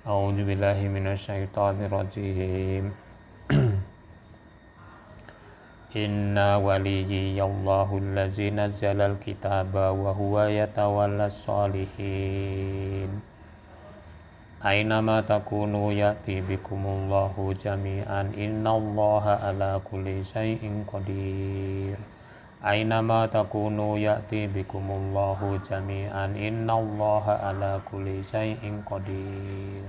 A'udzu billahi minasyaitonir rajim. Inna waliyallahu allazi nazzalal kitaba wa huwa yatawallas sholihin. Ainama takunu ya'ti bikumullahu jami'an innallaha ala kulli syai'in qadir. Ainama takunu ya'ti bikumullahu jami'an innallaha ala kulli syai'in qadir.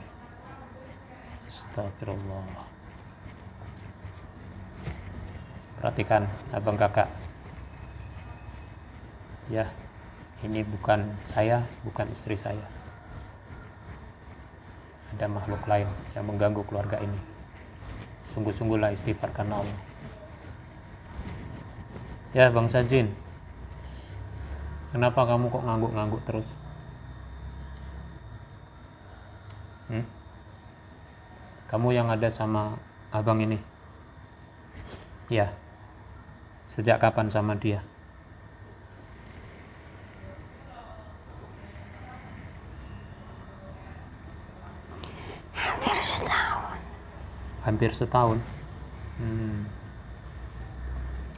Astagfirullah. Perhatikan abang kakak ya, ini bukan saya, bukan istri saya, ada makhluk lain yang mengganggu keluarga ini. Sungguh-sungguhlah istighfar karena Allah ya. Bang Sajin, kenapa kamu kok ngangguk-ngangguk terus? Kamu yang ada sama abang ini ya? Sejak kapan sama dia? Hampir setahun. Hampir setahun.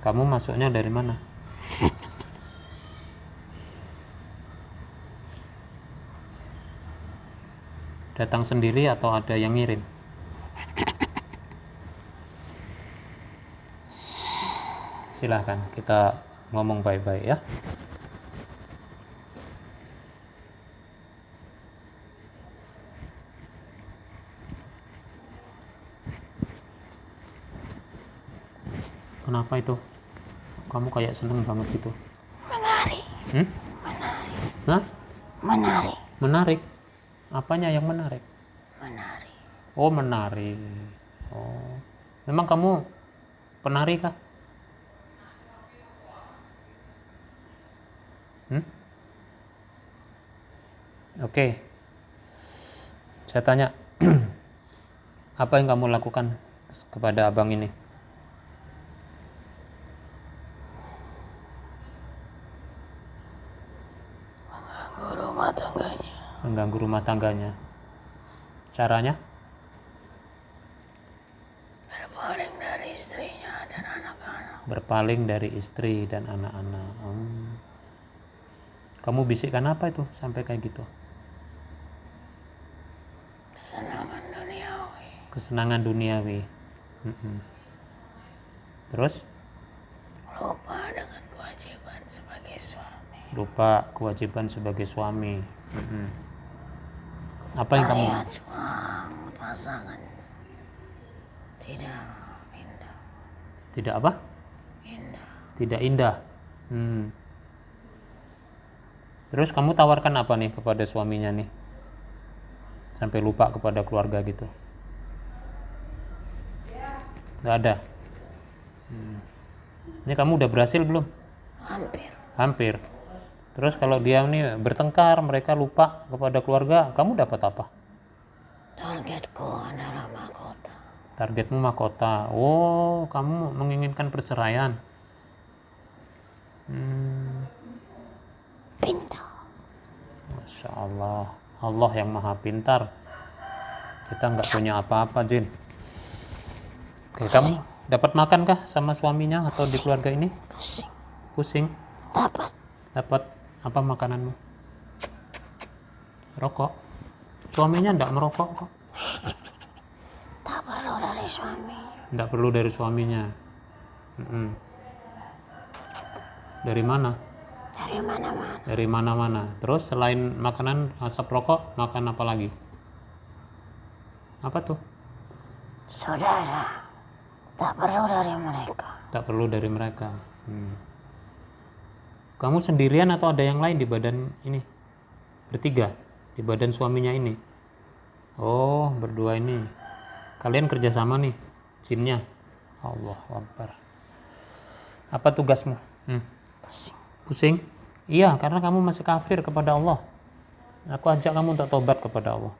Kamu masuknya dari mana? Datang sendiri atau ada yang ngirim? Silahkan kita ngomong baik-baik ya. Kenapa itu? Kamu kayak seneng banget gitu. Menari. Menari. Hah? Menari. Menarik? Apanya yang menarik? Menari. Oh, menari. Oh. Memang kamu penari kah? Oke. Saya tanya, apa yang kamu lakukan kepada abang ini? Mengganggu rumah tangganya. Mengganggu rumah tangganya. Caranya? Berpaling dari istrinya dan anak-anak. Berpaling dari istri dan anak-anak. Kamu bisikkan apa itu sampai kayak gitu? Kesenangan duniawi. Kesenangan duniawi. Terus? Lupa dengan kewajiban sebagai suami. Lupa kewajiban sebagai suami. Apa yang kamu? Melihat suami pasangan tidak indah. Tidak apa? Indah. Tidak indah. Terus kamu tawarkan apa nih kepada suaminya nih? Sampai lupa kepada keluarga gitu. Gak ada. Ini kamu udah berhasil belum? Hampir. Terus kalau dia nih bertengkar, mereka lupa kepada keluarga, kamu dapat apa? Targetku adalah mahkota. Targetmu mahkota. Oh, kamu menginginkan perceraian. Pintar. Masya Allah. Allah yang maha pintar. Kita nggak punya apa-apa, Jin. Oke, kamu dapat makan kah sama suaminya atau di keluarga ini? Pusing. Dapat apa makananmu? Rokok. Suaminya enggak merokok kok. Tak perlu dari suami. Enggak perlu dari suaminya. Dari mana? Dari mana-mana. Dari mana-mana. Terus selain makanan asap rokok, makan apa lagi? Apa tuh? Saudara. Tak perlu dari mereka. Tak perlu dari mereka. Kamu sendirian atau ada yang lain di badan ini? Bertiga di badan suaminya ini. Oh, berdua ini. Kalian kerjasama nih, jinnya. Allahu Akbar. Apa tugasmu? Pusing? Iya, karena kamu masih kafir kepada Allah. Aku ajak kamu untuk tobat kepada Allah.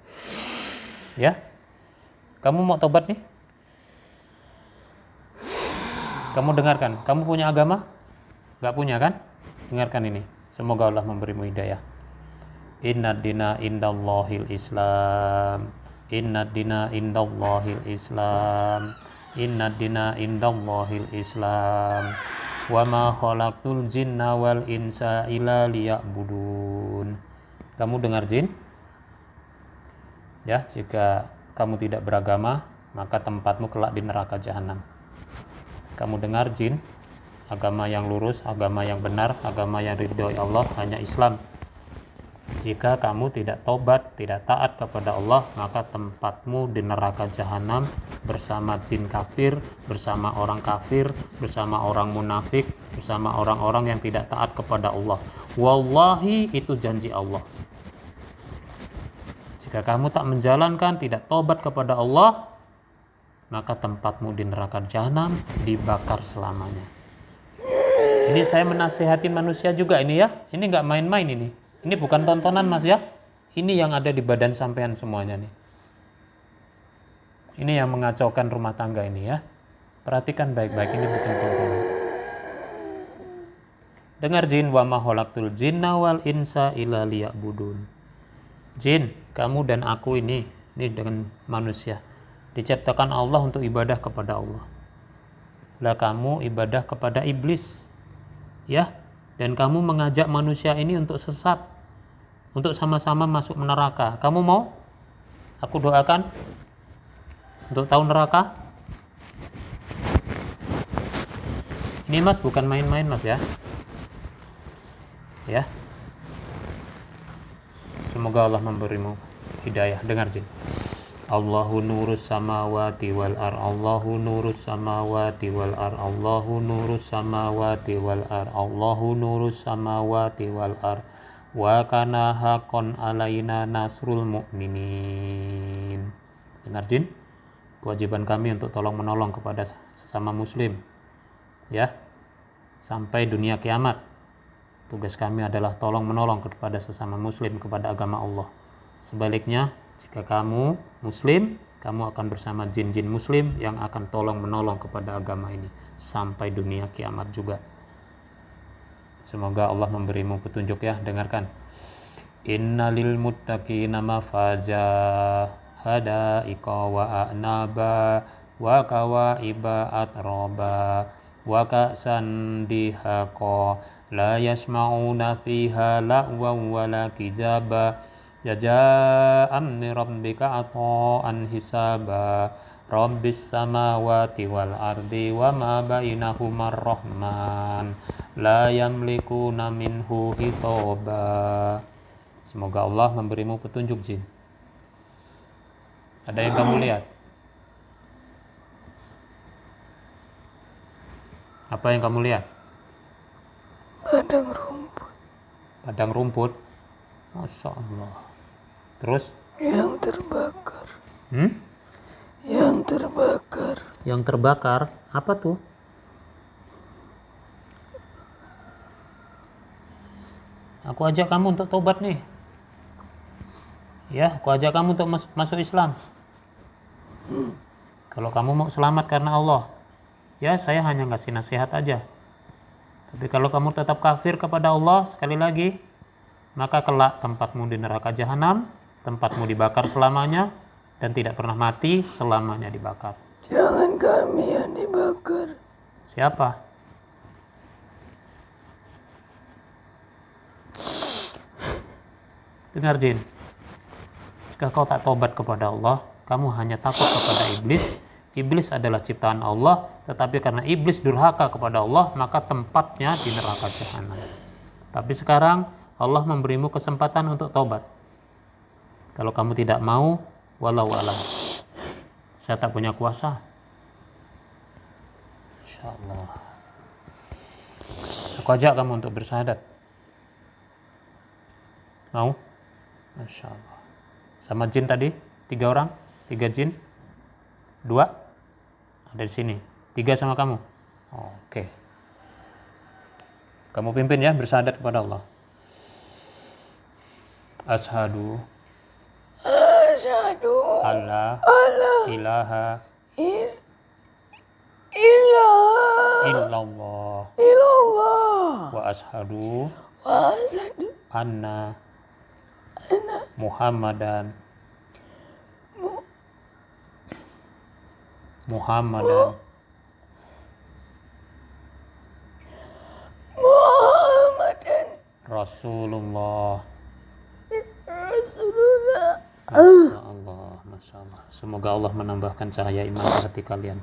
Ya? Kamu mau tobat nih? Kamu dengarkan. Kamu punya agama? Gak punya kan? Dengarkan ini. Semoga Allah memberimu hidayah. Inna dina indallahil Islam. Inna dina indallahil Islam. Inna dina indallahil Islam. Wa ma khalaqtul jinna wal insa illa liya'budun. Kamu dengar jin? Ya, jika kamu tidak beragama, maka tempatmu kelak di neraka jahanam. Kamu dengar jin? Agama yang lurus, agama yang benar, agama yang ridhoi Allah hanya Islam. Jika kamu tidak tobat, tidak taat kepada Allah, maka tempatmu di neraka jahanam bersama jin kafir, bersama orang kafir, bersama orang munafik, bersama orang-orang yang tidak taat kepada Allah. Wallahi, itu janji Allah. Jika kamu tak menjalankan, tidak tobat kepada Allah, maka tempatmu di neraka jahanam dibakar selamanya. Ini saya menasihati manusia juga ini ya. Ini nggak main-main ini. Ini bukan tontonan mas ya. Ini yang ada di badan sampean semuanya nih. Ini yang mengacaukan rumah tangga ini ya. Perhatikan baik-baik, ini bukan tontonan. Dengar jin, wa ma khalaqtul jinna wal insa illa liya'budun. Jin, kamu dan aku ini dengan manusia diciptakan Allah untuk ibadah kepada Allah. Lah kamu ibadah kepada iblis. Ya, dan kamu mengajak manusia ini untuk sesat, untuk sama-sama masuk neraka. Kamu mau? Aku doakan untuk tahu neraka. Ini mas bukan main-main mas ya. Ya. Semoga Allah memberimu hidayah. Dengar jin. Allahu nurus samawati wal ar. Allahu nurus samawati wal ar. Allahu nurus samawati wal ar. Allahu nurus samawati wal ar. Wa kana haqqan alaina nasrul mu'minin. Dengar jin. Kewajiban kami untuk tolong menolong kepada sesama muslim. Ya. Sampai dunia kiamat. Tugas kami adalah tolong menolong kepada sesama muslim, kepada agama Allah. Sebaliknya, jika kamu muslim, kamu akan bersama jin-jin muslim yang akan tolong menolong kepada agama ini sampai dunia kiamat juga. Semoga Allah memberimu petunjuk ya. Dengarkan. Innalil muttaqina mafaza hadaiqa wa a'naba wa kawaiba atraba wa ka'san dihaqa la yasma'una fiha la'wan wala kijaba jazaa'an min rabbika ata'an hisaba rabbis samawati wal ardi wa ma bainahuma rahman la yamlikuna minhu hitaba. Semoga Allah memberimu petunjuk jin. Ada yang kamu lihat? Apa yang kamu lihat? Padang rumput. Padang rumput. Masya Allah. Terus? Yang terbakar. Yang terbakar. Yang terbakar? Apa tuh? Aku ajak kamu untuk tobat nih. Ya, aku ajak kamu untuk masuk Islam. Kalau kamu mau selamat karena Allah, ya saya hanya ngasih nasihat aja. Tapi kalau kamu tetap kafir kepada Allah, sekali lagi, maka kelak tempatmu di neraka jahanam, tempatmu dibakar selamanya, dan tidak pernah mati selamanya dibakar. Jangan kami yang dibakar. Siapa? Dengar jin. Jika kau tak tobat kepada Allah, kamu hanya takut kepada iblis. Iblis adalah ciptaan Allah, tetapi karena iblis durhaka kepada Allah, maka tempatnya di neraka jahanam. Tapi sekarang Allah memberimu kesempatan untuk tobat. Kalau kamu tidak mau, walau alam. Saya tak punya kuasa. Insyaallah. Aku ajak kamu untuk bersyahadat. Mau? Masya Allah. Sama jin tadi, 3 orang, 3 jin, 2 ada di sini, 3 sama kamu. Oke. Kamu pimpin ya, bersyahadat kepada Allah. Ashadu alla ilaha illallah wa ashadu anna Muhammadan Muhammadan Muhammadan Rasulullah. Rasulullah. Masya Allah, Masya Allah. Semoga Allah menambahkan cahaya iman ke hati kalian.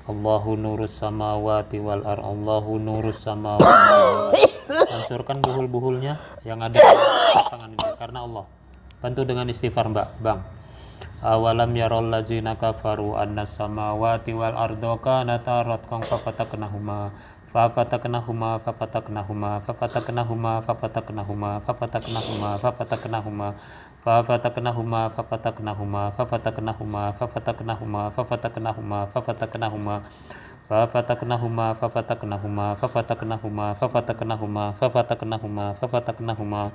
Allahu nurus samawati wal ar. Allahu nurus samawati wal ar. Hancurkan buhul-buhulnya yang ada di pasangan ini karena Allah. Bantu dengan istighfar Bang. Awalam yarol ladzina kafaru annas samawati wal ardo kanata ratqan fafataknahuma fafataknahuma fafataknahuma fafataknahuma fafataknahuma fafataknahuma fafataknahuma fafataknahuma fafataknahuma fafataknahuma fafataknahuma fafataknahuma fafataknahuma fafataknahuma fafataknahuma fafataknahuma fafataknahuma fafataknahuma fafataknahuma.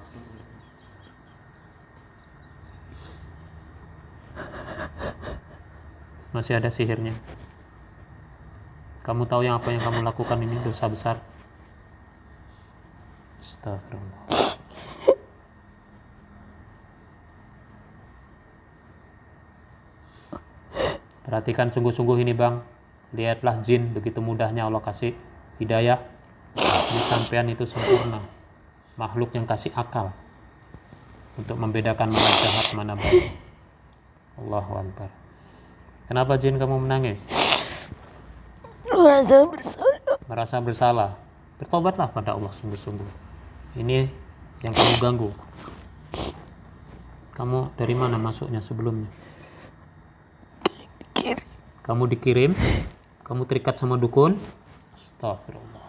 Masih ada sihirnya. Kamu tahu apa yang kamu lakukan ini dosa besar. Astagfirullah. Perhatikan sungguh-sungguh ini Bang. Lihatlah jin begitu mudahnya Allah kasih hidayah. Ini sampean itu sempurna. Makhluk yang kasih akal untuk membedakan mana jahat mana baik. Allahu Akbar. Kenapa jin kamu menangis? Merasa bersalah. Merasa bersalah. Bertobatlah pada Allah sungguh-sungguh. Ini yang kamu ganggu. Kamu dari mana masuknya sebelumnya? Kiri. Kamu dikirim, kamu terikat sama dukun. Astagfirullah.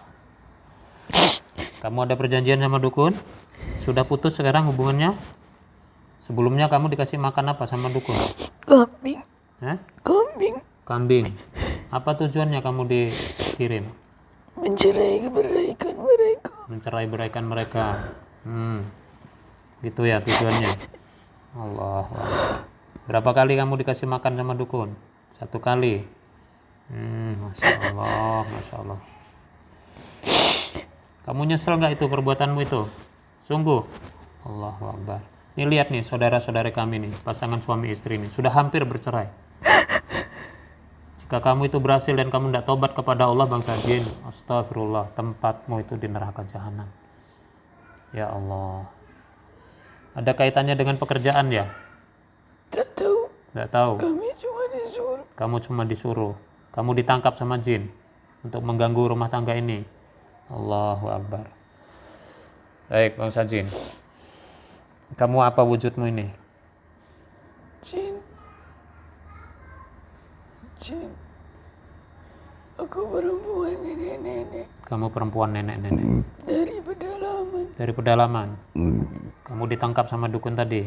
Kamu ada perjanjian sama dukun? Sudah putus sekarang hubungannya? Sebelumnya kamu dikasih makan apa sama dukun? Kambing. Hah? Kambing. Kambing. Apa tujuannya kamu dikirim? Mencerai-beraikan mereka. Mencerai-beraikan mereka. Gitu ya tujuannya. Allah. Berapa kali kamu dikasih makan sama dukun? 1 kali. Masya Allah, Masya Allah. Kamu nyesel nggak itu perbuatanmu itu? Sungguh. Allahu Akbar. Ini lihat nih saudara-saudara kami nih, pasangan suami istri nih, sudah hampir bercerai. Jika kamu itu berhasil dan kamu tidak tobat kepada Allah bangsa jin, astagfirullah, tempatmu itu di neraka jahanam. Ya Allah. Ada kaitannya dengan pekerjaan ya? Tak tahu. Tidak tahu. Kami cuma disuruh. Kamu cuma disuruh. Kamu ditangkap sama jin untuk mengganggu rumah tangga ini. Allahu Akbar. Baik bangsa jin. Kamu apa wujudmu ini? Jin. Jin. Aku perempuan nenek-nenek. Kamu perempuan nenek-nenek. Dari pedalaman. Dari pedalaman. Kamu ditangkap sama dukun tadi.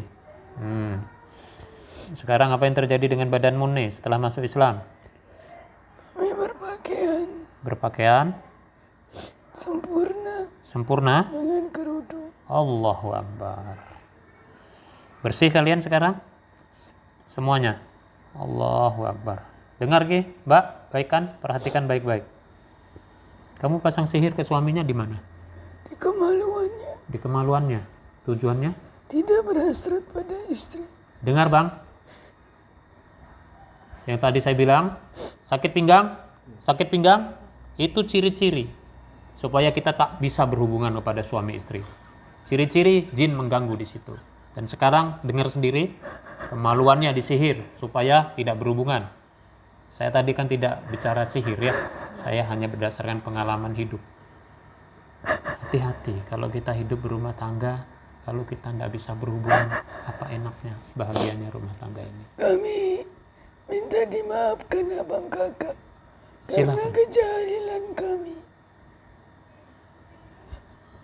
Sekarang apa yang terjadi dengan badanmu nih setelah masuk Islam? Kami berpakaian. Berpakaian? Sempurna. Sempurna? Dengan kerudung. Allahu Akbar. Bersih kalian sekarang? Semuanya? Allahu Akbar. Dengar Ki, Mbak, baikkan, perhatikan baik-baik. Kamu pasang sihir ke suaminya di mana? Di kemaluannya. Di kemaluannya. Tujuannya? Tidak berhasrat pada istri. Dengar Bang. Yang tadi saya bilang, sakit pinggang, itu ciri-ciri supaya kita tak bisa berhubungan kepada suami istri. Ciri-ciri jin mengganggu di situ. Dan sekarang dengar sendiri, kemaluannya disihir supaya tidak berhubungan. Saya tadi kan tidak bicara sihir ya, saya hanya berdasarkan pengalaman hidup. Hati-hati kalau kita hidup berumah tangga, kalau kita tidak bisa berhubungan, apa enaknya, bahagianya rumah tangga ini. Kami minta dimaafkan abang kakak. Karena Silakan. kejahilan kami.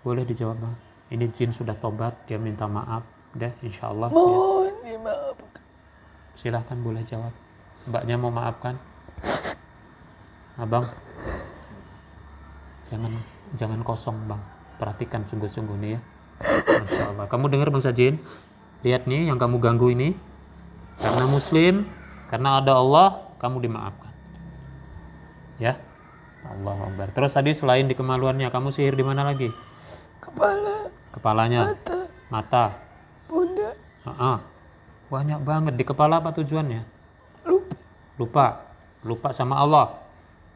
Boleh dijawab Bang. Ini jin sudah tobat, dia minta maaf. Deh, insya Allah. Mohon dimaafkan. Silahkan boleh jawab. Mbaknya mau maafkan. Abang, jangan kosong Bang. Perhatikan sungguh-sungguh nih ya. Masya Allah. Kamu dengar bangsa jin? Lihat nih yang kamu ganggu ini. Karena muslim, karena ada Allah, kamu dimaafkan. Ya. Allah Akbar. Terus tadi selain di kemaluannya, kamu sihir di mana lagi? Kepala, Kepalanya, mata. pundak, Banyak banget. Di kepala apa tujuannya? lupa. Lupa. lupa sama Allah.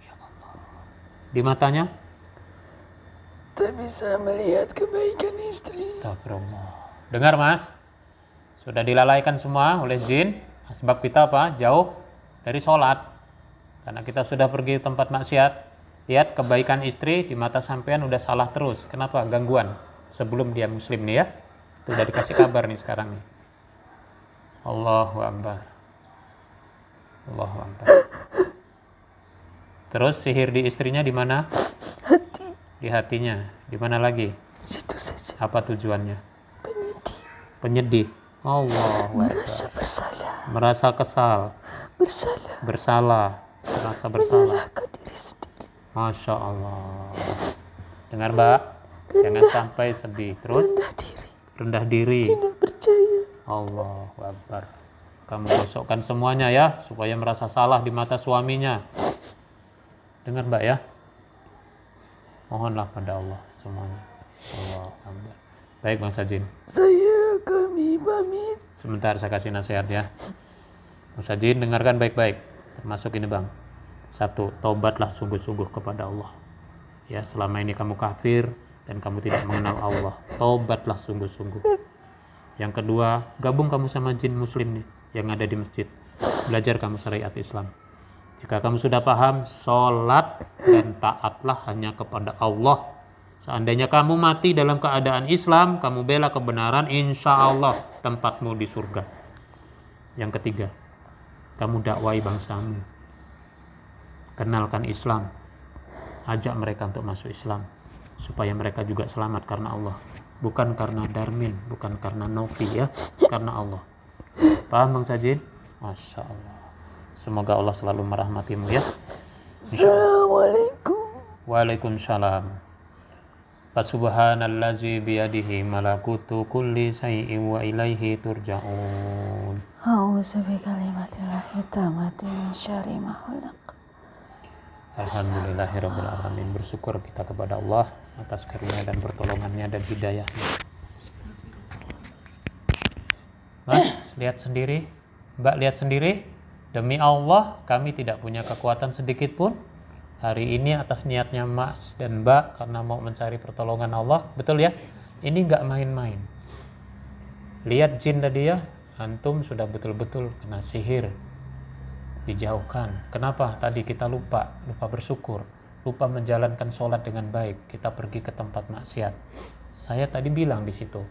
Ya Allah. Di matanya Tak bisa melihat kebaikan istri. astagfirullah. Dengar Mas, sudah dilalaikan semua oleh jin. Sebab kita apa? Jauh dari sholat. Karena kita sudah pergi ke tempat maksiat. Lihat kebaikan istri di mata sampean udah salah terus. Kenapa? Gangguan. Sebelum dia muslim nih ya. Itu udah dikasih kabar nih sekarang nih. Allahu Akbar. Allahu Akbar. Terus sihir di istrinya di mana? Hati. Di hatinya. Di mana lagi? Situ saja. Apa tujuannya? Penyedih. Penyedih. Allahu Akbar. Merasa bersalah. Merasa kesal. Bersalah. Bersalah. Merasa bersalah. Menyalahkan diri sendiri. Masya Allah. Dengar Mbak. Jangan sampai sedih. Terus Rendah diri. rendah diri. Tidak percaya. Allahu Akbar. Kamu gosokkan semuanya ya, supaya merasa salah di mata suaminya. Dengar Mbak ya. Mohonlah pada Allah semuanya. Allahu Akbar. Baik Bang Sajin. Kami pamit. Sebentar saya kasih nasihat ya. Bang Sajin dengarkan baik-baik. Termasuk ini Bang. 1. Taubatlah sungguh-sungguh kepada Allah. Ya, selama ini kamu kafir dan kamu tidak mengenal Allah. Taubatlah sungguh-sungguh. Yang kedua, gabung kamu sama jin muslim nih yang ada di masjid. Belajar kamu syariat Islam. Jika kamu sudah paham, sholat dan taatlah hanya kepada Allah. Seandainya kamu mati dalam keadaan Islam, kamu bela kebenaran, insya Allah tempatmu di surga. Yang ketiga, kamu dakwai bangsamu. Kenalkan Islam. Ajak mereka untuk masuk Islam. Supaya mereka juga selamat karena Allah. Bukan karena Darmin, bukan karena Novi ya, karena Allah. Paham Bang Sajid? Masya Allah. Semoga Allah selalu merahmatimu ya. Assalamualaikum. Waalaikumsalam. Fasubhanallazi biyadihi malakutu kulli syai'in wa ilaihi turja'un. A'udzu bikalimatillahi tammati min syarri ma khalaq. Alhamdulillahirabbil alamin. Bersyukur kita kepada Allah atas karunia dan pertolongannya dan hidayahnya. Mas, lihat sendiri. Mbak lihat sendiri. Demi Allah, kami tidak punya kekuatan sedikit pun hari ini atas niatnya Mas dan Mbak karena mau mencari pertolongan Allah. Betul ya? Ini nggak main-main. Lihat jin tadi ya, antum sudah betul-betul kena sihir. Dijauhkan. Kenapa? Tadi kita lupa bersyukur, lupa menjalankan sholat dengan baik. Kita pergi ke tempat maksiat. Saya tadi bilang di situ,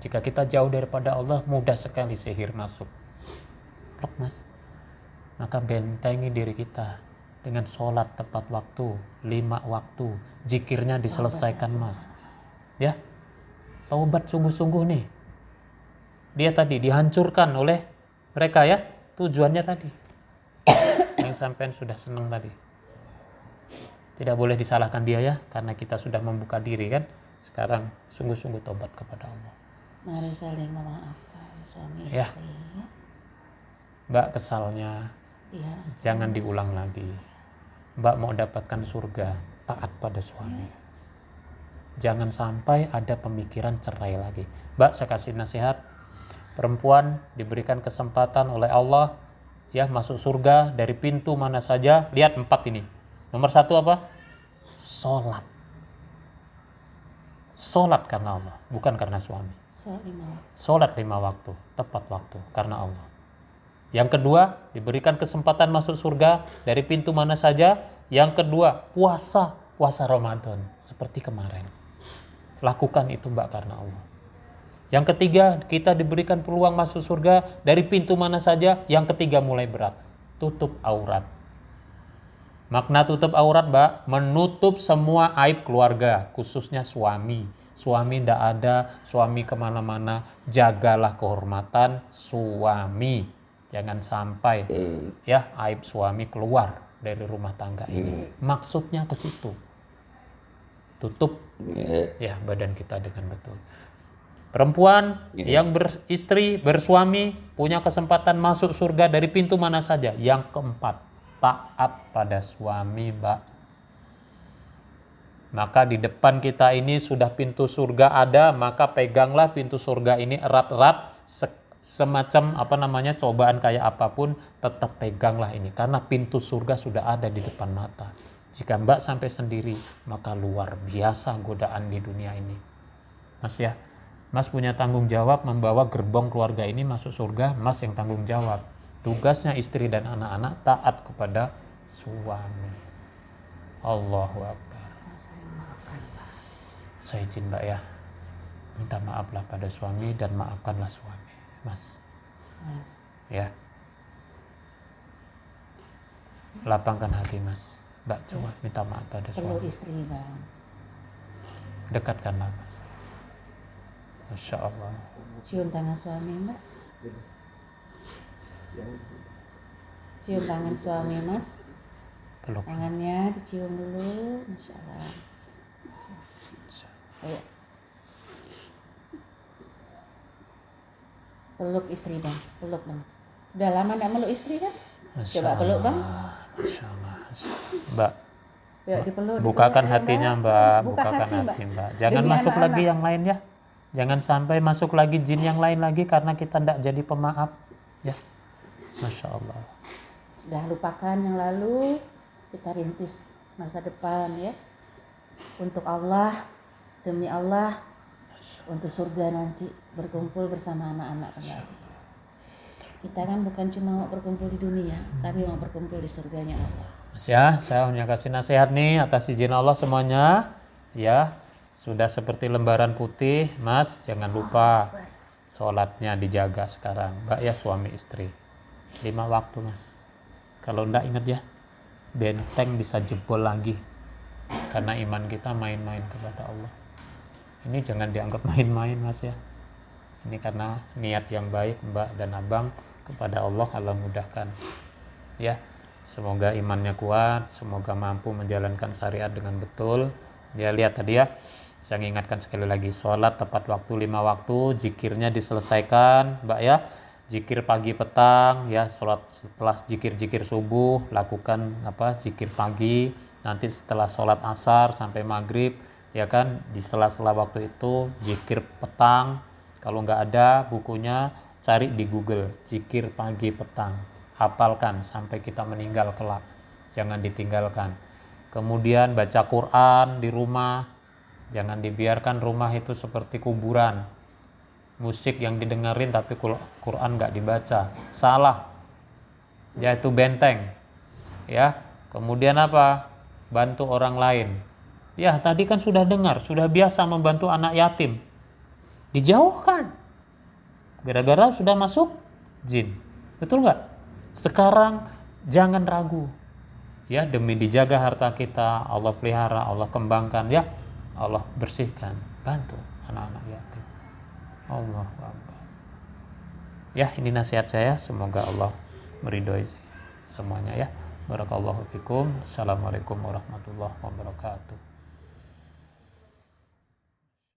jika kita jauh daripada Allah, mudah sekali sihir masuk. Plok Mas. Maka bentengi diri kita dengan sholat tepat waktu, 5 waktu, zikirnya diselesaikan Mas. Ya, taubat sungguh-sungguh nih. Dia tadi dihancurkan oleh mereka ya, tujuannya tadi. Yang sampean sudah senang tadi. Tidak boleh disalahkan dia ya, karena kita sudah membuka diri kan. Sekarang sungguh-sungguh taubat kepada Allah. Mari saling memaafkan suami Ya. istri. Mbak kesalnya Iya. jangan diulang lagi. Mbak mau dapatkan surga, taat pada suami. Jangan sampai ada pemikiran cerai lagi. Mbak, saya kasih nasihat. Perempuan diberikan kesempatan oleh Allah ya masuk surga dari pintu mana saja. Lihat 4 ini. Nomor 1 apa? Sholat. Sholat karena Allah, bukan karena suami. Sholat 5 waktu, tepat waktu karena Allah. Yang kedua, diberikan kesempatan masuk surga dari pintu mana saja. Yang kedua, puasa Ramadan seperti kemarin. Lakukan itu Mbak karena Allah. Yang ketiga, kita diberikan peluang masuk surga dari pintu mana saja. Yang ketiga mulai berat, tutup aurat. Makna tutup aurat Mbak, menutup semua aib keluarga, khususnya suami. Suami tidak ada, suami kemana-mana, jagalah kehormatan suami. Jangan sampai ya aib suami keluar dari rumah tangga ini. Maksudnya ke situ. Tutup ya badan kita dengan betul. Perempuan yang beristri, bersuami, punya kesempatan masuk surga dari pintu mana saja. Yang keempat, taat pada suami, Mbak. Maka di depan kita ini sudah pintu surga ada, maka peganglah pintu surga ini erat-erat semacam cobaan kayak apapun, tetap peganglah ini karena pintu surga sudah ada di depan mata. Jika Mbak sampai sendiri, maka luar biasa godaan di dunia ini, Mas ya. Mas punya tanggung jawab membawa gerbong keluarga ini masuk surga. Mas yang tanggung jawab. Tugasnya istri dan anak-anak taat kepada suami. Allahu Akbar. Saya izin Mbak ya, minta maaflah pada suami dan maafkanlah suami, Mas. Ya, lapangkan hati Mas. Mbak coba minta maaf pada Peluk suami. istri, Bang. Dekatkanlah Mas. Masya Allah. Cium tangan suami, Mbak. Cium tangan suami, Mas. Peluk. Tangannya dicium dulu. Masya Allah. Ayo. Peluk istri dong. Peluk dong. Udah lama gak meluk istri kan? Masya Coba peluk, Bang. Masya Allah. Mbak, Yuk dipeluk. bukakan dipeluk, hatinya Mbak. Mbak, Buka bukakan hati, hati Mbak. Jangan Demi masuk anak-anak. lagi yang lain ya. Jangan sampai masuk lagi jin yang lain lagi karena kita tidak jadi pemaaf ya. Masya Allah. Sudah lupakan yang lalu, kita rintis masa depan ya. Untuk Allah, demi Allah, untuk surga nanti berkumpul bersama anak-anak kembali. Kita kan bukan cuma mau berkumpul di dunia, tapi mau berkumpul di surganya Allah. Mas ya, saya hanya kasih nasihat nih atas izin Allah semuanya ya. Sudah seperti lembaran putih, Mas, jangan lupa sholatnya dijaga sekarang, Mbak ya, suami istri 5 waktu Mas. Kalau enggak ingat ya, benteng bisa jebol lagi karena iman kita main-main kepada Allah. Ini jangan dianggap main-main Mas ya. Ini karena niat yang baik Mbak dan Abang kepada Allah, Allah mudahkan ya. Semoga imannya kuat, semoga mampu menjalankan syariat dengan betul ya. Lihat tadi ya, saya ingatkan sekali lagi, sholat tepat waktu 5 waktu, zikirnya diselesaikan Mbak ya. Zikir pagi petang ya, sholat setelah zikir subuh lakukan zikir pagi, nanti setelah sholat asar sampai maghrib ya kan, di sela-sela waktu itu zikir petang. Kalau nggak ada bukunya, cari di Google zikir pagi petang, hafalkan sampai kita meninggal kelak, jangan ditinggalkan. Kemudian baca Quran di rumah, jangan dibiarkan rumah itu seperti kuburan, musik yang didengerin tapi Quran nggak dibaca, salah, yaitu benteng ya. Kemudian bantu orang lain ya. Tadi kan sudah dengar, sudah biasa membantu anak yatim, dijauhkan gara-gara sudah masuk jin, betul nggak? Sekarang jangan ragu ya, demi dijaga harta kita, Allah pelihara, Allah kembangkan ya, Allah bersihkan, bantu anak-anak yatim. Allah Akbar ya. Ini nasihat saya, semoga Allah meridhoi semuanya ya. Barakallahu fikum. Assalamualaikum warahmatullahi wabarakatuh.